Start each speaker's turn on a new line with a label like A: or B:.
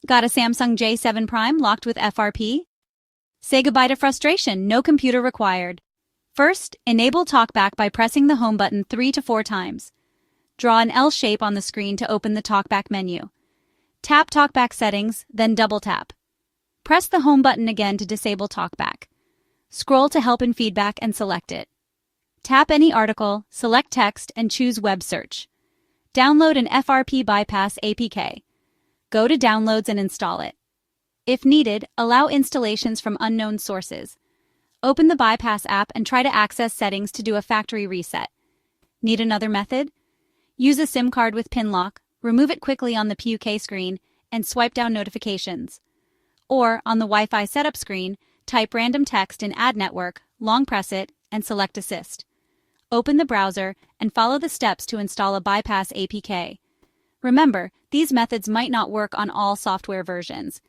A: Got a Samsung J7 Prime locked with FRP? Say goodbye to frustration, no computer required. First, enable TalkBack by pressing the home button 3 to 4 times. Draw an L shape on the screen to open the TalkBack menu. Tap TalkBack settings, then double tap. Press the home button again to disable TalkBack. Scroll to Help and Feedback and select it. Tap any article, select text, and choose Web Search. Download an FRP Bypass APK. Go to Downloads and install it. If needed, allow installations from unknown sources. Open the Bypass app and try to access settings to do a factory reset. Need another method? Use a SIM card with pin lock, remove it quickly on the PUK screen, and swipe down notifications. Or, on the Wi-Fi setup screen, type random text in Add Network, long press it, and select Assist. Open the browser and follow the steps to install a Bypass APK. Remember, these methods might not work on all software versions.